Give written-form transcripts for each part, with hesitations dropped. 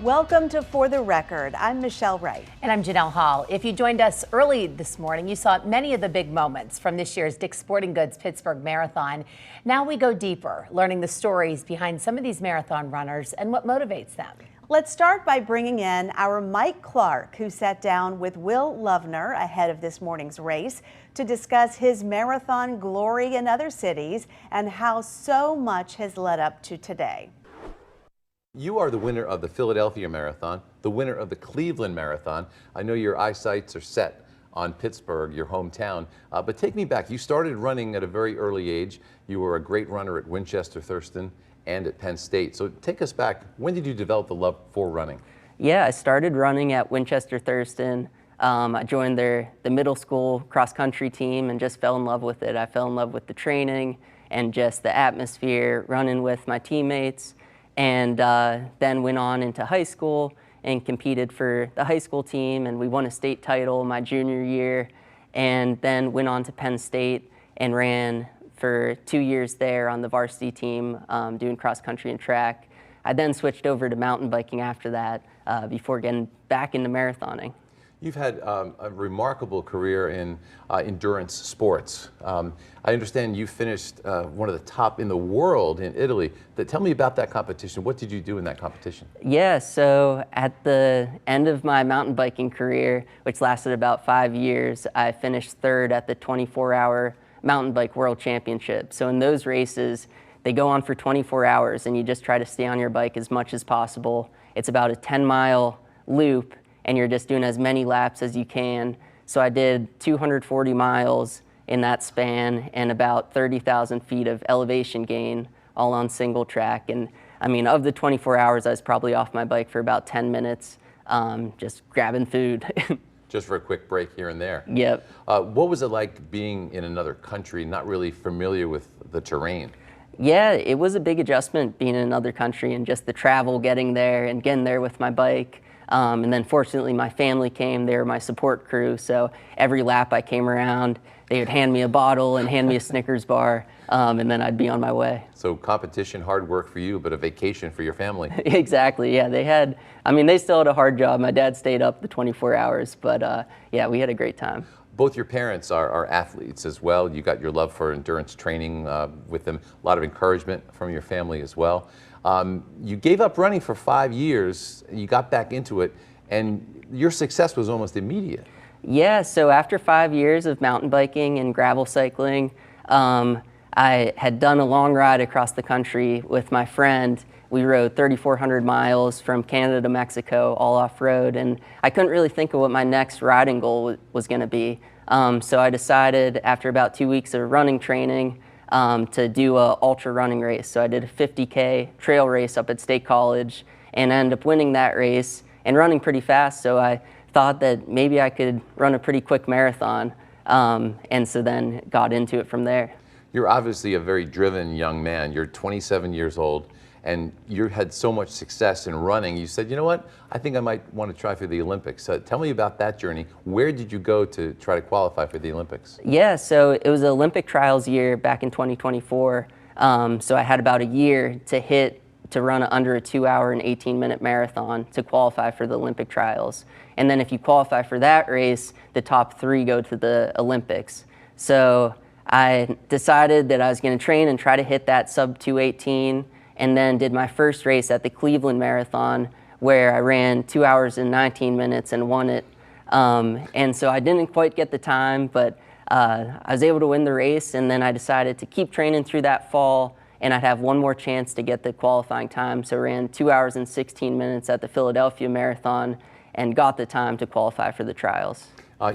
Welcome to For the Record. I'm Michelle Wright. And I'm Janelle Hall. If you joined us early this morning, you saw many of the big moments from this year's Dick's Sporting Goods Pittsburgh Marathon. Now we go deeper, learning the stories behind some of these marathon runners and what motivates them. Let's start by bringing in our Mike Clark, who sat down with Will Lovener ahead of this morning's race to discuss his marathon glory in other cities and how so much has led up to today. You are the winner of the Philadelphia Marathon, the winner of the Cleveland Marathon. I know your eyesights are set on Pittsburgh, your hometown, but take me back. You started running at a very early age. You were a great runner at Winchester Thurston and at Penn State. So take us back. When did you develop the love for running? Yeah, I started running at Winchester Thurston. I joined the middle school cross-country team and just fell in love with it. I fell in love with the training and just the atmosphere, running with my teammates. And then went on into high school and competed for the high school team, and we won a state title my junior year, and then went on to Penn State and ran for 2 years there on the varsity team doing cross country and track. I then switched over to mountain biking after that before getting back into marathoning. You've had a remarkable career in endurance sports. I understand you finished one of the top in the world in Italy. Tell me about that competition. What did you do in that competition? Yeah, so at the end of my mountain biking career, which lasted about 5 years, I finished third at the 24-hour Mountain Bike World Championship. So in those races, they go on for 24 hours and you just try to stay on your bike as much as possible. It's about a 10-mile loop, and you're just doing as many laps as you can. So I did 240 miles in that span and about 30,000 feet of elevation gain, all on single track. And I mean, of the 24 hours, I was probably off my bike for about 10 minutes, just grabbing food. Just for a quick break here and there. Yep. What was it like being in another country, not really familiar with the terrain? Yeah, it was a big adjustment being in another country and just the travel, getting there and getting there with my bike. And then fortunately my family came, they were my support crew, so every lap I came around, they would hand me a bottle and hand me a Snickers bar, and then I'd be on my way. So competition, hard work for you, but a vacation for your family. Exactly, yeah, they still had a hard job. My dad stayed up the 24 hours, but yeah, we had a great time. Both your parents are athletes as well. You got your love for endurance training with them, a lot of encouragement from your family as well. You gave up running for 5 years, you got back into it, and your success was almost immediate. Yeah, so after 5 years of mountain biking and gravel cycling, I had done a long ride across the country with my friend. We rode 3,400 miles from Canada to Mexico, all off-road, and I couldn't really think of what my next riding goal was going to be. So I decided after about 2 weeks of running training to do a ultra running race. So I did a 50K trail race up at State College and ended up winning that race and running pretty fast. So I thought that maybe I could run a pretty quick marathon, and so then got into it from there. You're obviously a very driven young man. You're 27 years old, and you had so much success in running. You said, you know what, I think I might want to try for the Olympics. Tell me about that journey. Where did you go to try to qualify for the Olympics? Yeah, so it was an Olympic trials year back in 2024. So I had about a year to run under a 2-hour and 18-minute marathon to qualify for the Olympic trials. And then if you qualify for that race, the top 3 go to the Olympics. So I decided that I was going to train and try to hit that sub 2:18, and then did my first race at the Cleveland Marathon, where I ran 2 hours and 19 minutes and won it. And so I didn't quite get the time, but I was able to win the race, and then I decided to keep training through that fall, and I'd have one more chance to get the qualifying time. So I ran 2 hours and 16 minutes at the Philadelphia Marathon and got the time to qualify for the trials.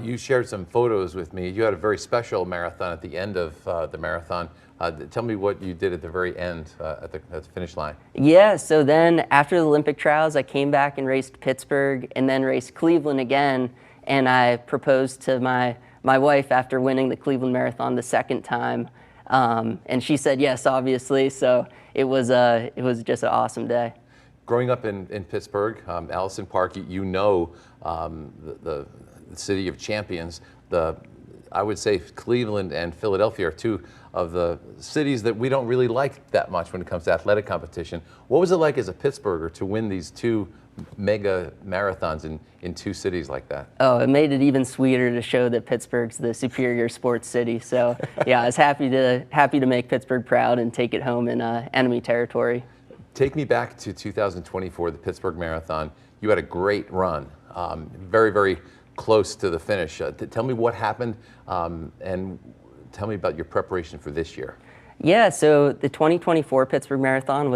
You shared some photos with me. You had a very special marathon at the end of the marathon. Tell me what you did at the very end at the finish line. Yeah, so then after the Olympic trials, I came back and raced Pittsburgh and then raced Cleveland again. And I proposed to my wife after winning the Cleveland Marathon the second time. And she said yes, obviously. So it was just an awesome day. Growing up in Pittsburgh, Allison Park, you know the city of champions. I would say Cleveland and Philadelphia are two of the cities that we don't really like that much when it comes to athletic competition. What was it like as a Pittsburgher to win these two mega marathons in two cities like that? Oh, it made it even sweeter to show that Pittsburgh's the superior sports city. So yeah, I was happy to make Pittsburgh proud and take it home in enemy territory. Take me back to 2024, the Pittsburgh Marathon. You had a great run, very, very close to the finish. Tell me what happened and tell me about your preparation for this year. Yeah, so the 2024 Pittsburgh Marathon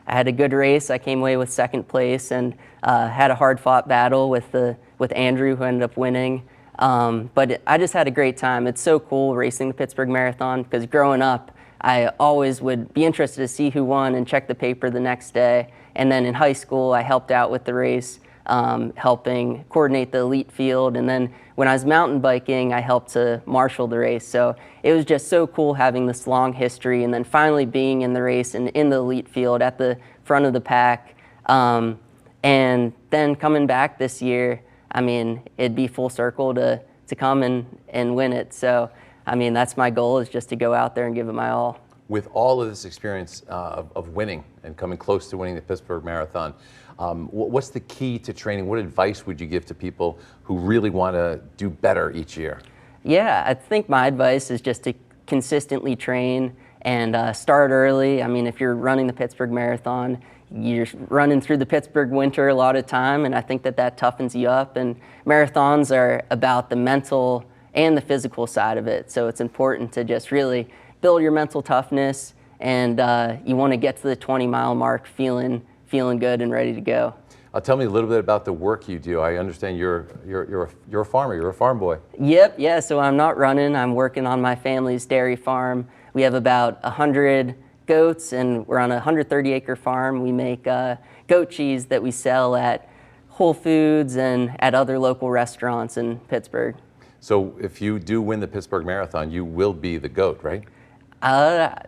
I had a good race. I came away with second place and had a hard-fought battle with Andrew, who ended up winning. But I just had a great time. It's so cool racing the Pittsburgh Marathon because growing up, I always would be interested to see who won and check the paper the next day. And then in high school, I helped out with the race, helping coordinate the elite field. And then when I was mountain biking, I helped to marshal the race. So it was just so cool having this long history and then finally being in the race and in the elite field at the front of the pack. And then coming back this year, I mean, it'd be full circle to come and win it. So, I mean, that's my goal, is just to go out there and give it my all. With all of this experience of winning and coming close to winning the Pittsburgh Marathon, what's the key to training? What advice would you give to people who really want to do better each year? Yeah, I think my advice is just to consistently train and start early. I mean, if you're running the Pittsburgh Marathon, you're running through the Pittsburgh winter a lot of time, and I think that toughens you up. And marathons are about the mental and the physical side of it, so it's important to just really build your mental toughness, and you want to get to the 20-mile mark feeling good and ready to go. Tell me a little bit about the work you do. I understand you're a farmer. You're a farm boy. Yep. Yeah. So I'm not running. I'm working on my family's dairy farm. We have about 100 goats, and we're on a 130-acre farm. We make goat cheese that we sell at Whole Foods and at other local restaurants in Pittsburgh. So if you do win the Pittsburgh Marathon, you will be the GOAT, right?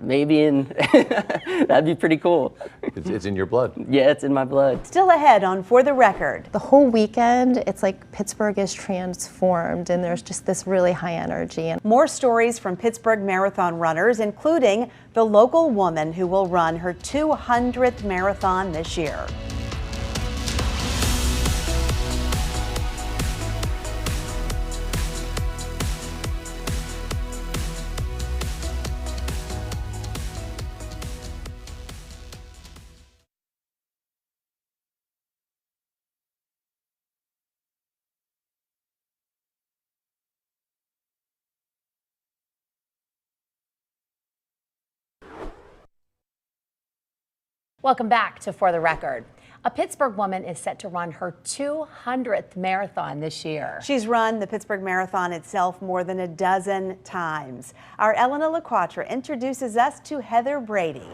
Maybe that'd be pretty cool. It's in your blood. Yeah, it's in my blood. Still ahead on For the Record. The whole weekend, it's like Pittsburgh is transformed and there's just this really high energy. And More stories from Pittsburgh Marathon runners, including the local woman who will run her 200th marathon this year. Welcome back to For the Record. A Pittsburgh woman is set to run her 200th marathon this year. She's run the Pittsburgh Marathon itself more than a dozen times. Our Elena LaQuatra introduces us to Heather Brady.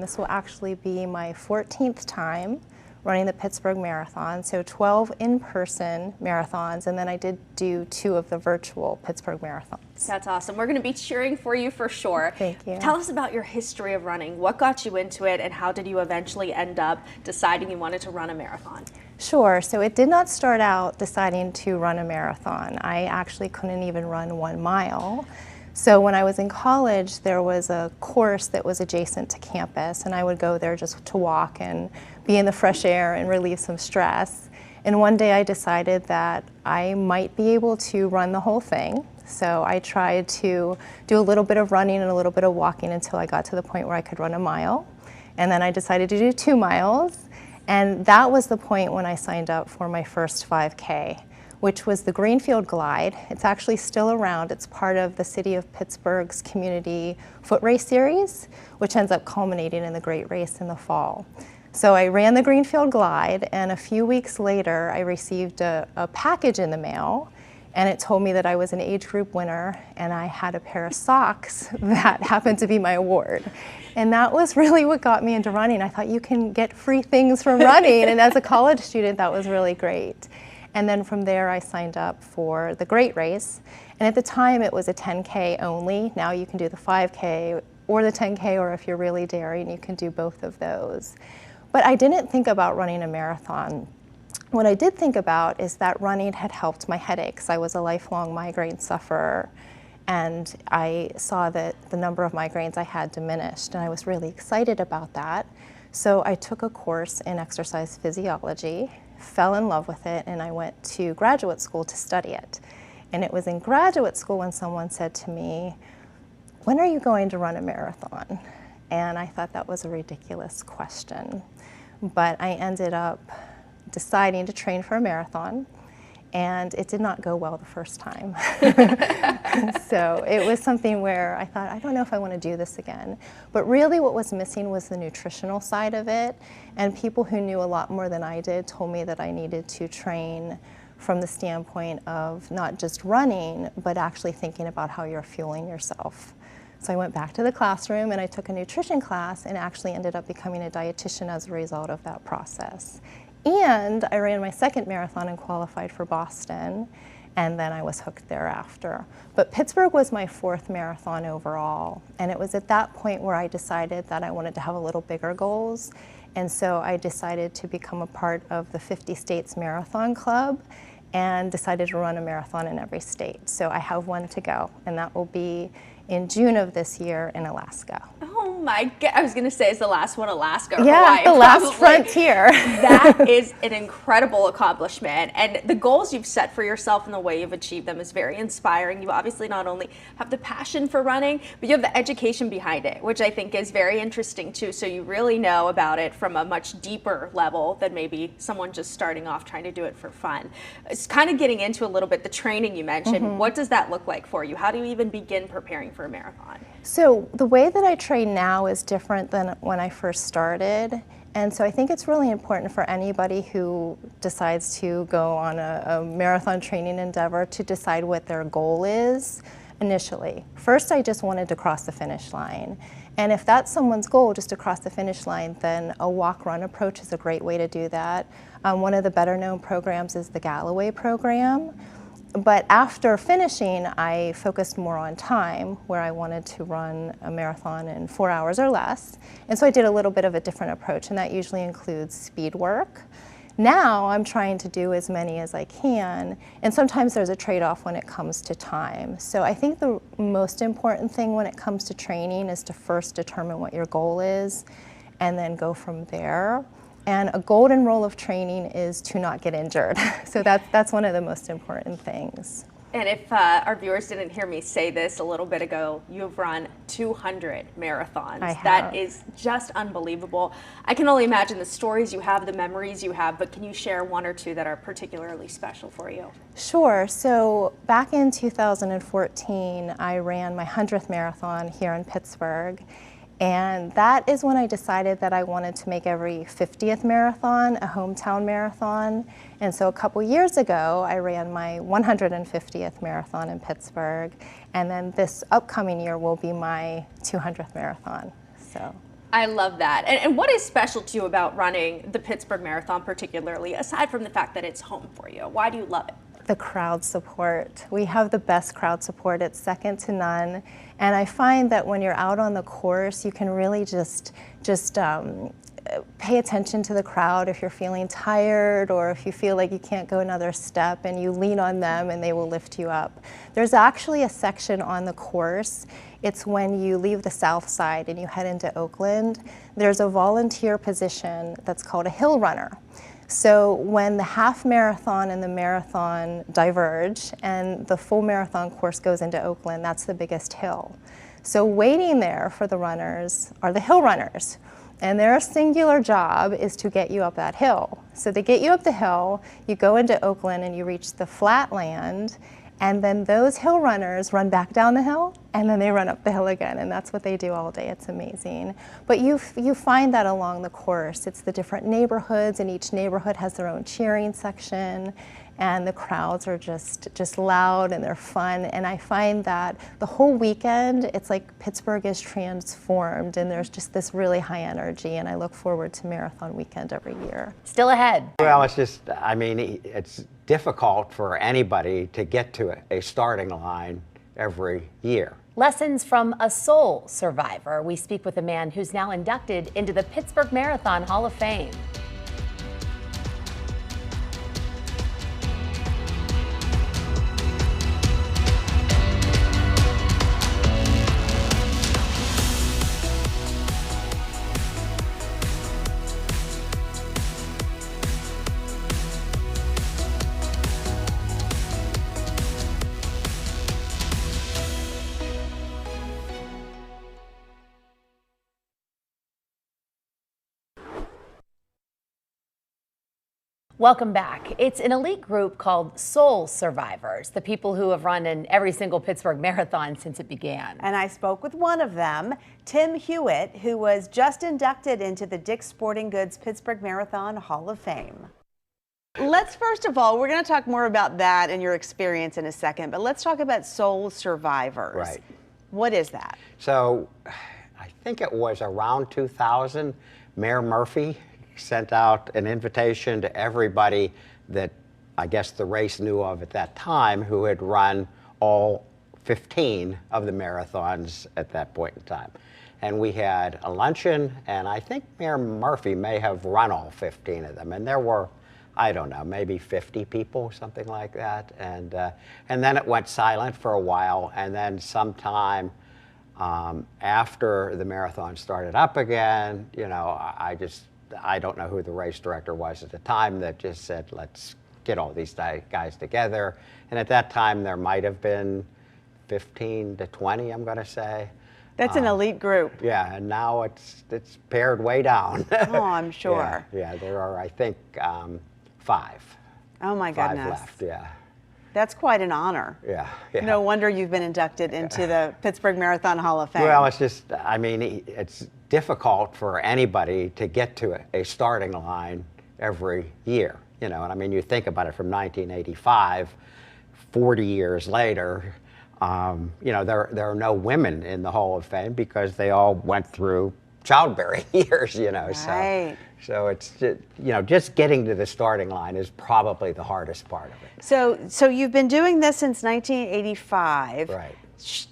this will actually be my 14th time running the Pittsburgh Marathon, so 12 in-person marathons, and then I did do 2 of the virtual Pittsburgh Marathons. That's awesome. We're going to be cheering for you for sure. Thank you. Tell us about your history of running. What got you into it, and how did you eventually end up deciding you wanted to run a marathon? Sure. So it did not start out deciding to run a marathon. I actually couldn't even run 1 mile. So when I was in college, there was a course that was adjacent to campus, and I would go there just to walk and be in the fresh air and relieve some stress. And one day I decided that I might be able to run the whole thing. So I tried to do a little bit of running and a little bit of walking until I got to the point where I could run a mile. And then I decided to do 2 miles. And that was the point when I signed up for my first 5K, which was the Greenfield Glide. It's actually still around. It's part of the City of Pittsburgh's Community Foot Race Series, which ends up culminating in the Great Race in the fall. So I ran the Greenfield Glide, and a few weeks later, I received a package in the mail, and it told me that I was an age group winner, and I had a pair of socks that happened to be my award. And that was really what got me into running. I thought, you can get free things from running, and as a college student, that was really great. And then from there, I signed up for the Great Race. And at the time, it was a 10K only. Now you can do the 5K or the 10K, or if you're really daring, you can do both of those. But I didn't think about running a marathon what I did think about is that running had helped my headaches. I was a lifelong migraine sufferer, and I saw that the number of migraines I had diminished, and I was really excited about that. So I took a course in exercise physiology, fell in love with it, and I went to graduate school to study it. And it was in graduate school when someone said to me, "When are you going to run a marathon?" And I thought that was a ridiculous question. But I ended up deciding to train for a marathon, and it did not go well the first time. So it was something where I thought, I don't know if I want to do this again. But really what was missing was the nutritional side of it, and people who knew a lot more than I did told me that I needed to train from the standpoint of not just running, but actually thinking about how you're fueling yourself. So I went back to the classroom and I took a nutrition class and actually ended up becoming a dietitian as a result of that process. And I ran my second marathon and qualified for Boston, and then I was hooked thereafter. But Pittsburgh was my fourth marathon overall, and it was at that point where I decided that I wanted to have a little bigger goals, and so I decided to become a part of the 50 States Marathon Club and decided to run a marathon in every state. So I have one to go, and that will be in June of this year in Alaska. Oh my God, I was gonna say, is the last one Alaska or Yeah, Hawaii? the last Probably. frontier. That is an incredible accomplishment, and the goals you've set for yourself and the way you've achieved them is very inspiring. You obviously not only have the passion for running, but you have the education behind it, which I think is very interesting too. So you really know about it from a much deeper level than maybe someone just starting off trying to do it for fun. It's kind of getting into a little bit the training you mentioned. What does that look like for you? How do you even begin preparing for a marathon? So the way that I train now is different than when I first started. And so I think it's really important for anybody who decides to go on a marathon training endeavor to decide what their goal is initially. First, I just wanted to cross the finish line. And if that's someone's goal, just to cross the finish line, then a walk-run approach is a great way to do that. One of the better known programs is the Galloway program. But after finishing, I focused more on time, where I wanted to run a marathon in 4 hours or less. And so I did a little bit of a different approach, and that usually includes speed work. Now I'm trying to do as many as I can, and sometimes there's a trade-off when it comes to time. So I think the most important thing when it comes to training is to first determine what your goal is, and then go from there. And a golden rule of training is to not get injured. So that's one of the most important things. And if our viewers didn't hear me say this a little bit ago, you've run 200 marathons. I have. That is just unbelievable. I can only imagine the stories you have, the memories you have, but can you share one or two that are particularly special for you? Sure. So back in 2014, I ran my 100th marathon here in Pittsburgh. And that is when I decided that I wanted to make every 50th marathon a hometown marathon. And so a couple years ago, I ran my 150th marathon in Pittsburgh. And then this upcoming year will be my 200th marathon. So I love that. And what is special to you about running the Pittsburgh Marathon particularly, aside from the fact that it's home for you? Why do you love it? The crowd support. We have the best crowd support. It's second to none. And I find that when you're out on the course, you can really just pay attention to the crowd if you're feeling tired or if you feel like you can't go another step, and you lean on them and they will lift you up. There's actually a section on the course. It's when you leave the south side and you head into Oakland. There's a volunteer position that's called a hill runner. So when the half marathon and the marathon diverge and the full marathon course goes into Oakland, that's the biggest hill. So waiting there for the runners are the hill runners. And their singular job is to get you up that hill. So they get you up the hill, you go into Oakland and you reach the flat land, and then those hill runners run back down the hill, and then they run up the hill again, and that's what they do all day. It's amazing. But you find that along the course. It's the different neighborhoods, and each neighborhood has their own cheering section, and the crowds are just loud and they're fun. And I find that the whole weekend, it's like Pittsburgh is transformed, and there's just this really high energy, and I look forward to Marathon Weekend every year. Still ahead. Well, it's just, I mean, it's difficult for anybody to get to a starting line every year. Lessons from a soul survivor. We speak with a man who's now inducted into the Pittsburgh Marathon Hall of Fame. Welcome back. It's an elite group called Soul Survivors, the people who have run in every single Pittsburgh Marathon since it began. And I spoke with one of them, Tim Hewitt, who was just inducted into the Dick's Sporting Goods Pittsburgh Marathon Hall of Fame. Let's first of all, we're going to talk more about that and your experience in a second, but let's talk about Soul Survivors. Right. What is that? So I think it was around 2000, Mayor Murphy sent out an invitation to everybody that I guess the race knew of at that time who had run all 15 of the marathons at that point in time. And we had a luncheon, and I think Mayor Murphy may have run all 15 of them. And there were, I don't know, maybe 50 people, something like that. And then it went silent for a while, and then sometime after the marathon started up again, you know, I don't know who the race director was at the time that just said, let's get all these guys together. And at that time, there might have been 15 to 20, I'm going to say. That's an elite group. Yeah, and now it's pared way down. Oh, I'm sure. Yeah, there are, I think, 5. Oh, my Five goodness. left, yeah. That's quite an honor. Yeah. No wonder you've been inducted into the Pittsburgh Marathon Hall of Fame. Well, it's just, I mean, it's difficult for anybody to get to a starting line every year, you know, and I mean, you think about it from 1985, 40 years later, you know, there are no women in the Hall of Fame because they all went through childbearing years, you know, Right. so it's, you know, just getting to the starting line is probably the hardest part of it. So you've been doing this since 1985. Right.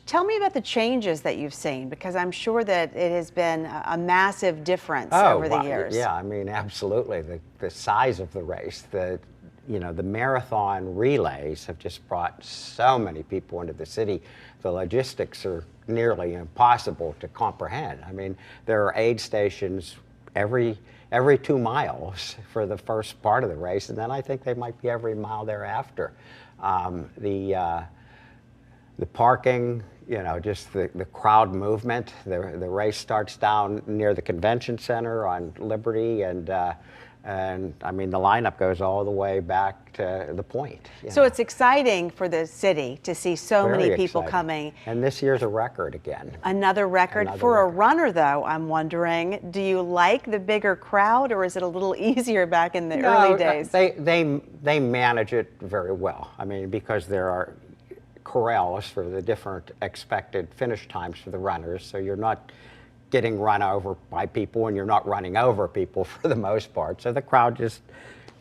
Tell me about the changes that you've seen, because I'm sure that it has been a massive difference over the years. Yeah, I mean, absolutely. The size of the race, you know, the marathon relays have just brought so many people into the city. The logistics are nearly impossible to comprehend. I mean, there are aid stations every 2 miles for the first part of the race, and then I think they might be every mile thereafter. The parking, you know, just the crowd movement. The race starts down near the convention center on Liberty, and I mean, the lineup goes all the way back to the point. So it's exciting for the city to see so many people coming. And this year's a record again. Another record. For a runner, though, I'm wondering, do you like the bigger crowd, or is it a little easier back in the early days? They manage it very well. I mean, because there are corrals for the different expected finish times for the runners, so you're not getting run over by people and you're not running over people for the most part. So the crowd just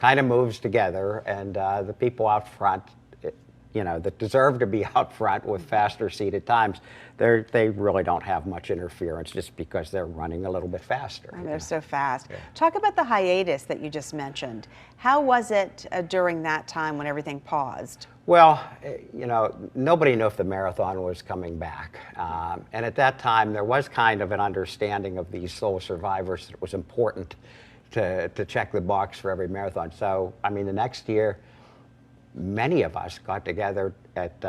kind of moves together, and the people out front, you know, that deserve to be out front with faster seated times, they really don't have much interference just because they're running a little bit faster. And they're so fast. Yeah. Talk about the hiatus that you just mentioned. How was it during that time when everything paused? Well, you know, nobody knew if the marathon was coming back. And at that time, there was kind of an understanding of these Soul Survivors that it was important to check the box for every marathon. So, I mean, the next year, many of us got together at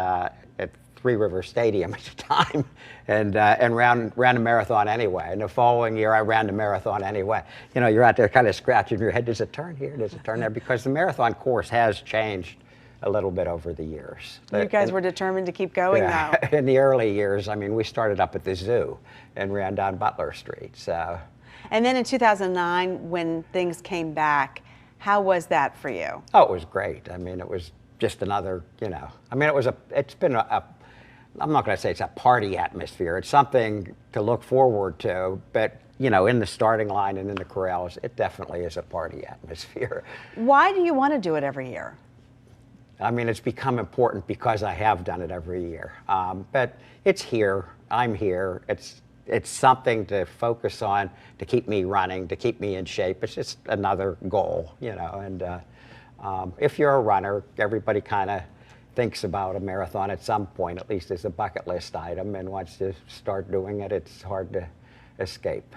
Three River Stadium at the time and ran a marathon anyway. And the following year, I ran the marathon anyway. You know, you're out there kind of scratching your head. Does it turn here? Does it turn there? Because the marathon course has changed a little bit over the years. You guys were determined to keep going, though. In the early years, I mean, we started up at the zoo and ran down Butler Street. So. And then in 2009, when things came back, how was that for you? Oh, it was great. I mean, it was just another, you know, I mean, it's been I'm not going to say it's a party atmosphere. It's something to look forward to, but you know, in the starting line and in the corrals, it definitely is a party atmosphere. Why do you want to do it every year? I mean, it's become important because I have done it every year. But it's here. I'm here. It's something to focus on, to keep me running, to keep me in shape. It's just another goal, you know. And if you're a runner, everybody kind of thinks about a marathon at some point, at least as a bucket list item. And once you start doing it, it's hard to escape.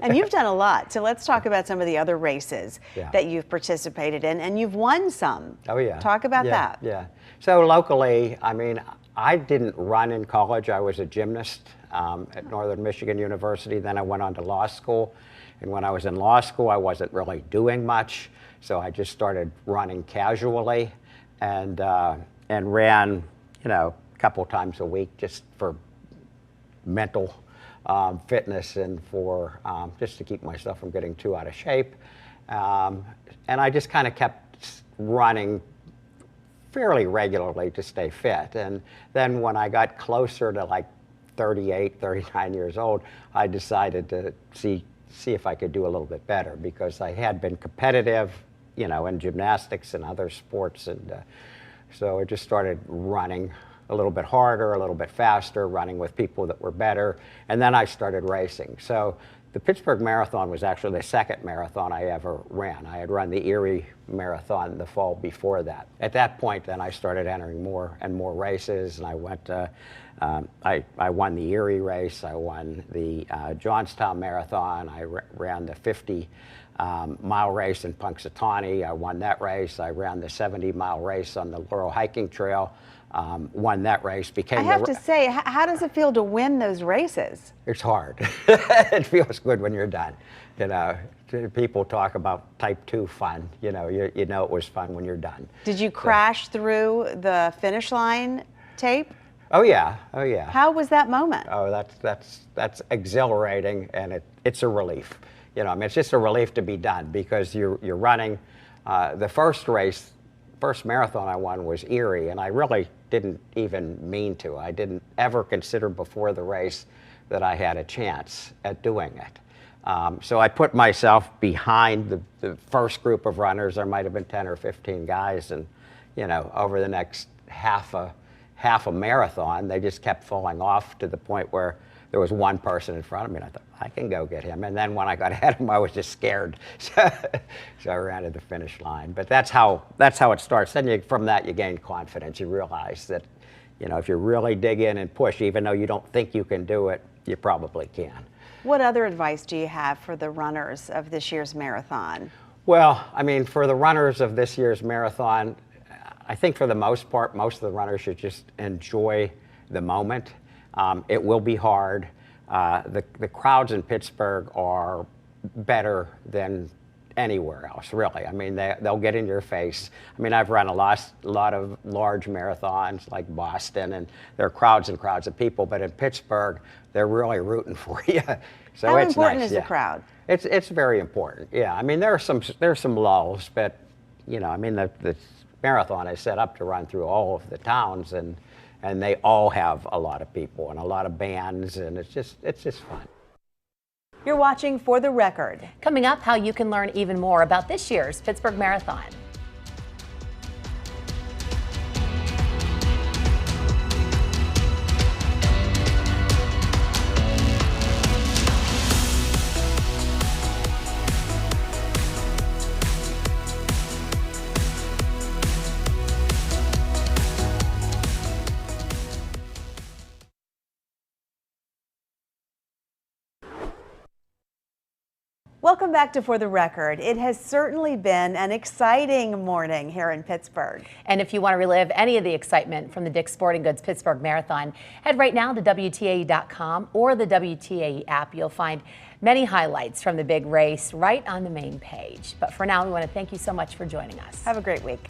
And you've done a lot. So let's talk about some of the other races that you've participated in, and you've won some. Oh, yeah. Talk about that. Yeah. So locally, I mean, I didn't run in college. I was a gymnast at Northern Michigan University. Then I went on to law school. And when I was in law school, I wasn't really doing much, so I just started running casually and ran, a couple times a week just for mental fitness and for just to keep myself from getting too out of shape. And I just kind of kept running fairly regularly to stay fit. And then when I got closer to like 38, 39 years old, I decided to see if I could do a little bit better, because I had been competitive, in gymnastics and other sports. And so I just started running a little bit harder, a little bit faster, running with people that were better. And then I started racing. So the Pittsburgh Marathon was actually the second marathon I ever ran. I had run the Erie Marathon the fall before that. At that point, then I started entering more and more races, and I went. I won the Erie race. I won the Johnstown Marathon. I ran the 50-mile race in Punxsutawney. I won that race. I ran the 70-mile race on the Laurel Hiking Trail. Won that race. I have to say, how does it feel to win those races? It's hard. It feels good when you're done. People talk about type 2 fun. You know it was fun when you're done. Did you crash through the finish line tape? Oh yeah, oh yeah. How was that moment? Oh, that's exhilarating, and it's a relief. It's just a relief to be done, because you're running. The first marathon I won was Erie, and I really didn't even mean to. I didn't ever consider before the race that I had a chance at doing it. So I put myself behind the first group of runners. There might have been 10 or 15 guys, and over the next half a marathon, they just kept falling off to the point where there was one person in front of me, and I thought, I can go get him. And then when I got ahead of him, I was just scared. So I ran to the finish line. But that's how it starts. Then from that, you gain confidence. You realize that, if you really dig in and push, even though you don't think you can do it, you probably can. What other advice do you have for the runners of this year's marathon? Well, for the runners of this year's marathon, I think for the most part, most of the runners should just enjoy the moment. It will be hard. The crowds in Pittsburgh are better than anywhere else, really. They'll get in your face. I've run a lot of large marathons like Boston, and there are crowds and crowds of people, but in Pittsburgh, they're really rooting for you. So How it's important nice, is the crowd? It's very important, yeah. There's some lulls, but, the marathon is set up to run through all of the towns, and they all have a lot of people and a lot of bands, and it's just fun. You're watching For the Record. Coming up, how you can learn even more about this year's Pittsburgh Marathon. Welcome back to For the Record. It has certainly been an exciting morning here in Pittsburgh. And if you want to relive any of the excitement from the Dick's Sporting Goods Pittsburgh Marathon, head right now to WTAE.com or the WTAE app. You'll find many highlights from the big race right on the main page. But for now, we want to thank you so much for joining us. Have a great week.